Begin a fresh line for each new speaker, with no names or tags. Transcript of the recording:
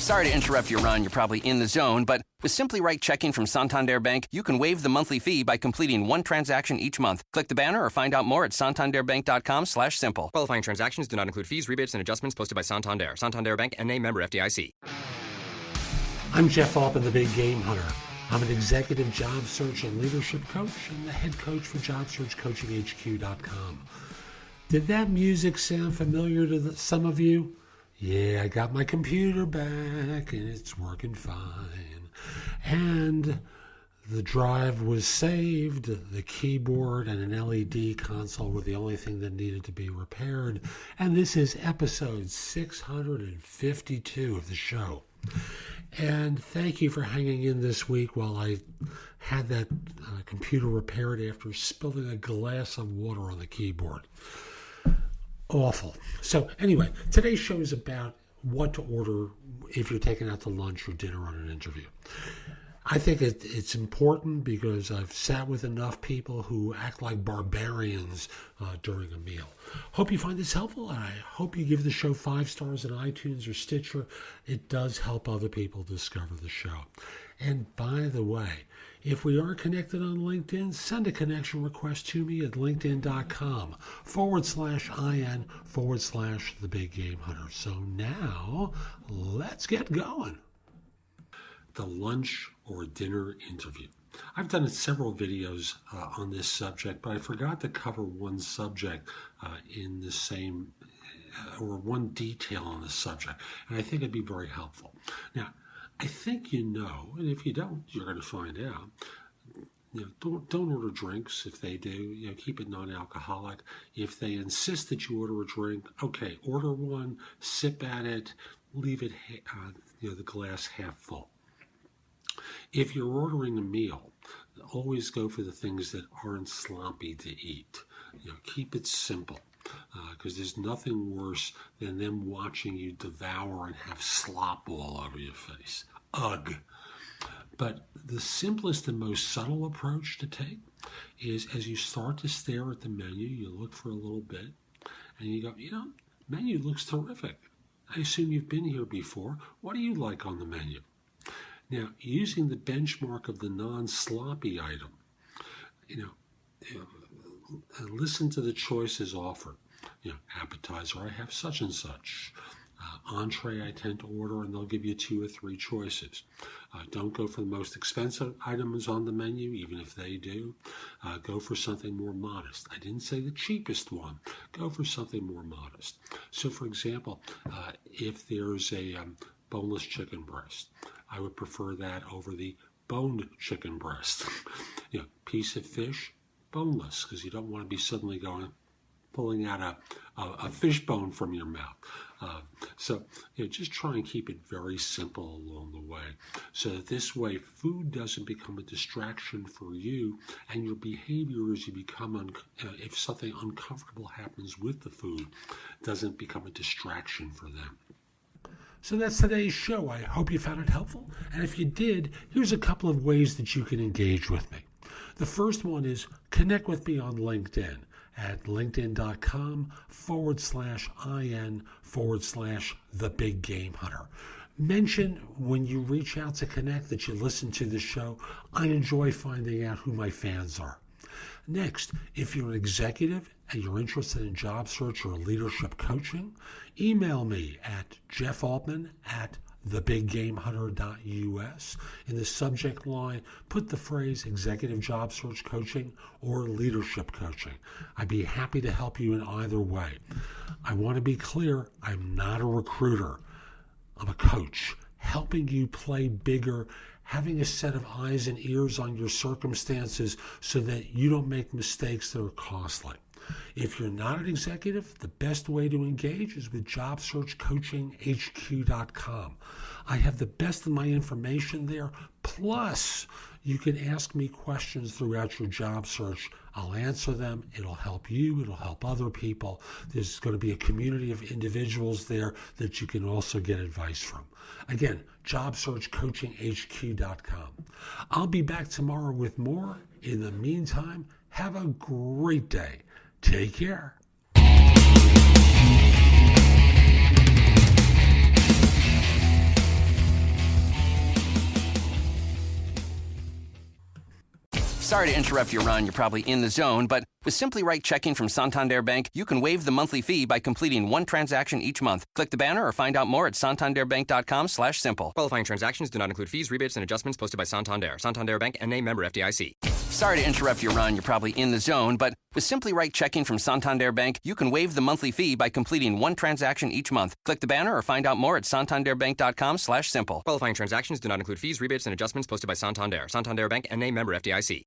Sorry to interrupt your run. You're probably in the zone, but with Simply Right checking from Santander Bank, you can waive the monthly fee by completing one transaction each month. Click the banner or find out more at santanderbank.com/simple.
Qualifying transactions do not include fees, rebates, and adjustments posted by Santander. Santander Bank, N.A. member FDIC.
I'm Jeff Altman, the Big Game Hunter. I'm an executive job search and leadership coach and the head coach for JobSearchCoachingHQ.com. Did that music sound familiar to some of you? Yeah, I got my computer back and it's working fine. And the drive was saved, the keyboard and an LED console were the only thing that needed to be repaired. And this is episode 652 of the show. And thank you for hanging in this week while I had that computer repaired after spilling a glass of water on the keyboard. Awful. So anyway, today's show is about what to order if you're taking out to lunch or dinner on an interview. I think it's important because I've sat with enough people who act like barbarians during a meal. Hope you find this helpful, and I hope you give the show 5 stars on iTunes or Stitcher. It does help other people discover the show. And by the way, if we are connected on LinkedIn, send a connection request to me at linkedin.com/IN/The Big Game Hunter. So now, let's get going. The lunch or dinner interview. I've done several videos on this subject, but I forgot to cover one subject in the same, or one detail on the subject, and I think it'd be very helpful. Now, I think you know, and if you don't, you're going to find out. Don't order drinks. If they do, keep it non-alcoholic. If they insist that you order a drink, okay, order one, sip at it, leave it, the glass half full. If you're ordering a meal, always go for the things that aren't sloppy to eat. Keep it simple, because there's nothing worse than them watching you devour and have slop all over your face. Ugh. But the simplest and most subtle approach to take is, as you start to stare at the menu, you look for a little bit, and you go, menu looks terrific. I assume you've been here before. What do you like on the menu? Now, using the benchmark of the non-sloppy item, listen to the choices offered. Appetizer, I have such and such. Entree, I tend to order, and they'll give you 2 or 3 choices. Don't go for the most expensive items on the menu, even if they do. Go for something more modest. I didn't say the cheapest one. Go for something more modest. So, for example, if there's a boneless chicken breast, I would prefer that over the boned chicken breast. Piece of fish, boneless, because you don't want to be suddenly pulling out a fish bone from your mouth. So just try and keep it very simple along the way, so that this way food doesn't become a distraction for you, and your behavior as you become, if something uncomfortable happens with the food, doesn't become a distraction for them. So that's today's show. I hope you found it helpful. And if you did, here's a couple of ways that you can engage with me. The first one is connect with me on LinkedIn at linkedin.com/IN/The Big Game Hunter. Mention when you reach out to connect that you listen to the show. I enjoy finding out who my fans are. Next, if you're an executive and you're interested in job search or leadership coaching, email me at jeffaltman@thebiggamehunter.us. In the subject line, put the phrase executive job search coaching or leadership coaching. I'd be happy to help you in either way. I want to be clear, I'm not a recruiter. I'm a coach, helping you play bigger, having a set of eyes and ears on your circumstances so that you don't make mistakes that are costly. If you're not an executive, the best way to engage is with JobSearchCoachingHQ.com. I have the best of my information there, plus you can ask me questions throughout your job search. I'll answer them. It'll help you. It'll help other people. There's going to be a community of individuals there that you can also get advice from. Again, JobSearchCoachingHQ.com. I'll be back tomorrow with more. In the meantime, have a great day. Take care.
Sorry to interrupt your run. You're probably in the zone, but with Simply Right checking from Santander Bank, you can waive the monthly fee by completing one transaction each month. Click the banner or find out more at santanderbank.com/simple.
Qualifying transactions do not include fees, rebates, and adjustments posted by Santander. Santander Bank, N.A. member FDIC.
Sorry to interrupt your run. You're probably in the zone, but with Simply Right checking from Santander Bank, you can waive the monthly fee by completing one transaction each month. Click the banner or find out more at santanderbank.com/simple.
Qualifying transactions do not include fees, rebates, and adjustments posted by Santander. Santander Bank, N.A. member FDIC.